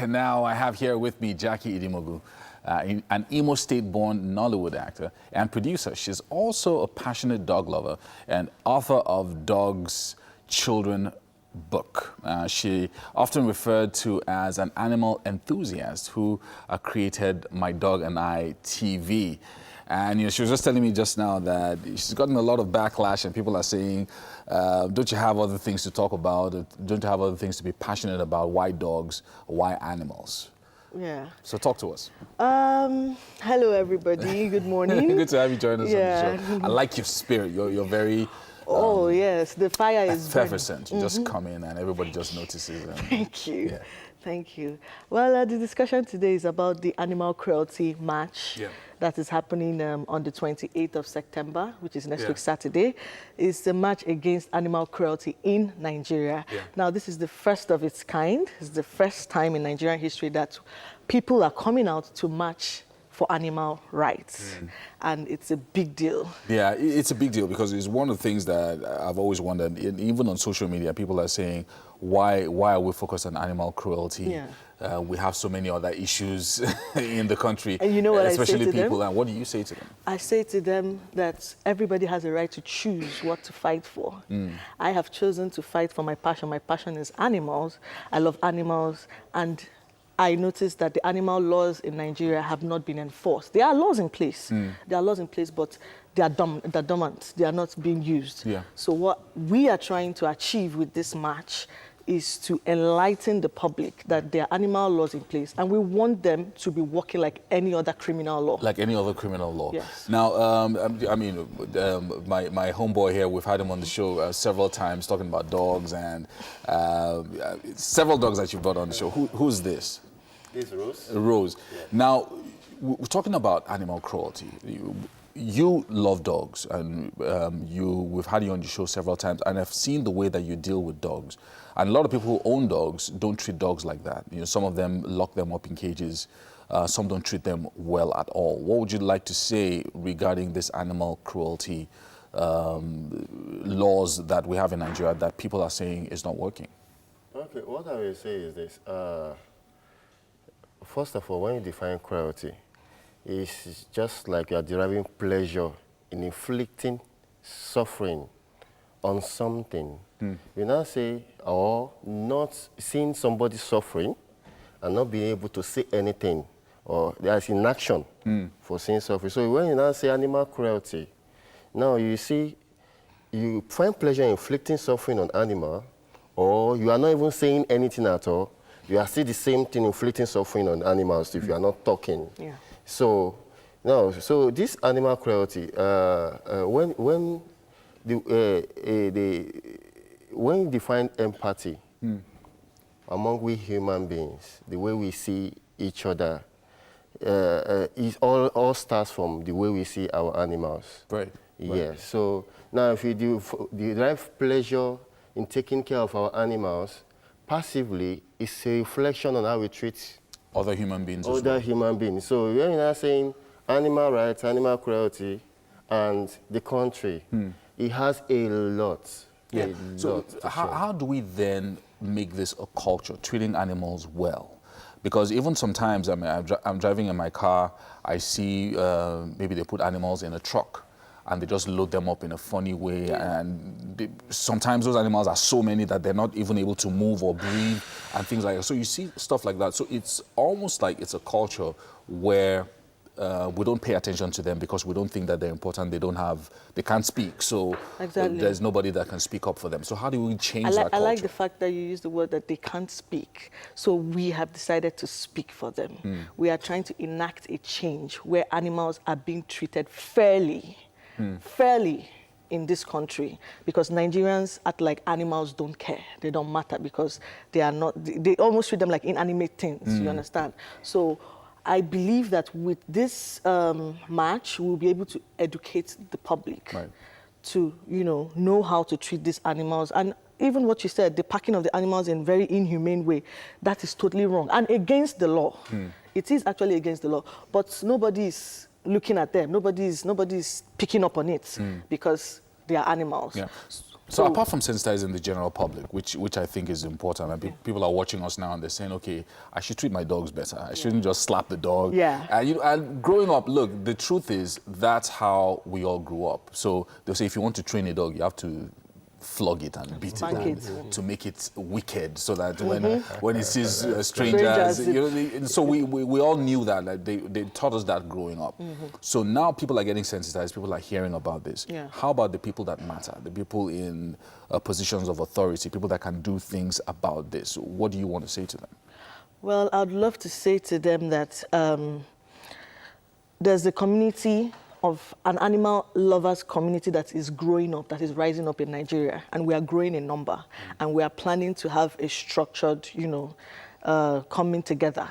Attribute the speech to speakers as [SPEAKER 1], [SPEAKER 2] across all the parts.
[SPEAKER 1] Now I have here with me Jackie Idimogu, an Imo State-born Nollywood actor and producer. She's also a passionate dog lover and author of Dogs, Children book. She often referred to as an animal enthusiast who created My Dog and I TV. And she was just telling me just now that she's gotten a lot of backlash and people are saying, don't you have other things to talk about? Don't you have other things to be passionate about? Why dogs? Why animals?
[SPEAKER 2] Yeah.
[SPEAKER 1] So talk to us.
[SPEAKER 2] Hello, everybody. Good morning.
[SPEAKER 1] Good to have you join us on the show. I like your spirit. You're very...
[SPEAKER 2] oh, yes. The fire is
[SPEAKER 1] effervescent. You just come in and everybody just notices. And,
[SPEAKER 2] Thank you.
[SPEAKER 1] Yeah.
[SPEAKER 2] Thank you. Well, the discussion today is about the Animal Cruelty March that is happening on the 28th of September, which is next week Saturday. It's the march against animal cruelty in Nigeria. Now, this is the first of its kind. It's the first time in Nigerian history that people are coming out to march for animal rights. And it's a big deal. Yeah,
[SPEAKER 1] it's a big deal because it's one of the things that I've always wondered. Even on social media, people are saying, why are we focused on animal cruelty? We have so many other issues in the country,
[SPEAKER 2] and you know what
[SPEAKER 1] especially
[SPEAKER 2] I say to
[SPEAKER 1] people.
[SPEAKER 2] them?
[SPEAKER 1] And what do you say to them?
[SPEAKER 2] I say to them that everybody has a right to choose what to fight for. I have chosen to fight for my passion. My passion is animals. I love animals, and I noticed that the animal laws in Nigeria have not been enforced. There are laws in place. There are laws in place, but they are dormant. They are not being used. So what we are trying to achieve with this march is to enlighten the public that there are animal laws in place, and we want them to be working like any other criminal law. Like any other criminal law. Yes.
[SPEAKER 1] Now, I mean, my homeboy here, we've had him on the show several times talking about dogs, and several dogs that you brought on the show. Who's this?
[SPEAKER 3] This is Rose.
[SPEAKER 1] Rose. Yeah. Now, we're talking about animal cruelty. You love dogs, and we've had you on the show several times, and I've seen the way that you deal with dogs. And a lot of people who own dogs don't treat dogs like that. Some of them lock them up in cages. Some don't treat them well at all. What would you like to say regarding this animal cruelty laws that we have in Nigeria that people are saying is not working?
[SPEAKER 3] Okay, what I will say is this. First of all, when you define cruelty, it's just like you're deriving pleasure in inflicting suffering on something. You now say, or not seeing somebody suffering and not being able to say anything, or there's inaction for seeing suffering. So when you now say animal cruelty, now you see, you find pleasure in inflicting suffering on animal, or you are not even saying anything at all. You are still the same thing, inflicting suffering on animals if you are not talking. So, no, so this animal cruelty, when you define empathy among we human beings, the way we see each other, it all starts from the way we see our animals.
[SPEAKER 1] Right.
[SPEAKER 3] Yes. So now, if you derive pleasure in taking care of our animals, passively, it's a reflection on how we treat
[SPEAKER 1] other human beings.
[SPEAKER 3] Human beings. So when you're saying animal rights, animal cruelty, and the country, it has a lot.
[SPEAKER 1] So how do we then make this a culture, treating animals well? Because even sometimes, I mean, I'm driving in my car, I see maybe they put animals in a truck and they just load them up in a funny way. And sometimes those animals are so many that they're not even able to move or breathe and things like that. So you see stuff like that. So it's almost like it's a culture where we don't pay attention to them because we don't think that they're important. They can't speak. So there's nobody that can speak up for them. So how do we change that culture?
[SPEAKER 2] I like the fact that you use the word that they can't speak. So we have decided to speak for them. We are trying to enact a change where animals are being treated fairly in this country, because Nigerians act like animals don't care. They don't matter because they are not, they almost treat them like inanimate things, you understand? So I believe that with this march, we'll be able to educate the public to, know how to treat these animals. And even what you said, the packing of the animals in a very inhumane way, that is totally wrong and against the law. It is actually against the law, but nobody's looking at them. Nobody's picking up on it because they are animals.
[SPEAKER 1] So apart from sensitizing the general public, which I think is important, and people are watching us now and they're saying, okay, I should treat my dogs better. I shouldn't just slap the dog.
[SPEAKER 2] Yeah.
[SPEAKER 1] And growing up, look, the truth is that's how we all grew up. So they'll say if you want to train a dog, you have to flog it and beat it to make it wicked, so that when it sees strangers, so we all knew that. Like they taught us that growing up. So now people are getting sensitized. People are hearing about this.
[SPEAKER 2] Yeah.
[SPEAKER 1] How about the people that matter? The people in positions of authority, people that can do things about this. What do you want to say to them?
[SPEAKER 2] Well, I'd love to say to them that there's a community of an animal lovers community that is growing up, that is rising up in Nigeria, and we are growing in number, and we are planning to have a structured, coming together,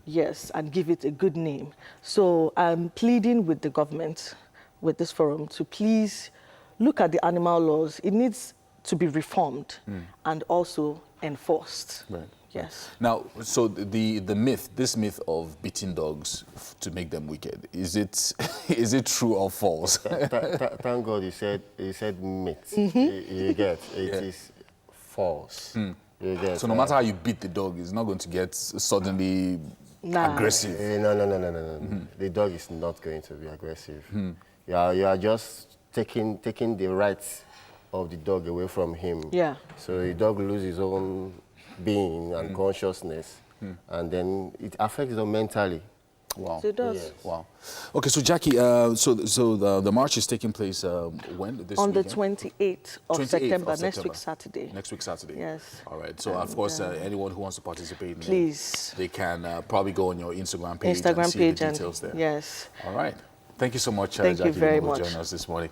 [SPEAKER 2] yes, and give it a good name. So I'm pleading with the government, with this forum, to please look at the animal laws. It needs to be reformed and also enforced.
[SPEAKER 1] Right.
[SPEAKER 2] Yes.
[SPEAKER 1] Now, so this myth of beating dogs to make them wicked, is it true or false?
[SPEAKER 3] Thank God you said myth. You get it is false. You get,
[SPEAKER 1] so no matter how you beat the dog, it's not going to get suddenly aggressive.
[SPEAKER 3] No. The dog is not going to be aggressive. You are just taking the rights of the dog away from him.
[SPEAKER 2] Yeah.
[SPEAKER 3] So the dog loses his own being and consciousness, and then it affects them mentally.
[SPEAKER 1] Wow.
[SPEAKER 2] So it does.
[SPEAKER 3] Yes.
[SPEAKER 1] Wow. Okay, so Jackie, so the march is taking place when? This
[SPEAKER 2] On
[SPEAKER 1] weekend?
[SPEAKER 2] the 28th of
[SPEAKER 1] 28th
[SPEAKER 2] September,
[SPEAKER 1] of
[SPEAKER 2] next
[SPEAKER 1] September.
[SPEAKER 2] week Saturday.
[SPEAKER 1] Next week Saturday.
[SPEAKER 2] Yes.
[SPEAKER 1] All right. So of course, anyone who wants to participate,
[SPEAKER 2] Please.
[SPEAKER 1] they can probably go on your Instagram page and
[SPEAKER 2] Instagram
[SPEAKER 1] see
[SPEAKER 2] page
[SPEAKER 1] the details there.
[SPEAKER 2] Yes.
[SPEAKER 1] All right. Thank you so much,
[SPEAKER 2] Thank
[SPEAKER 1] Jackie,
[SPEAKER 2] you very
[SPEAKER 1] for
[SPEAKER 2] much.
[SPEAKER 1] joining us this morning.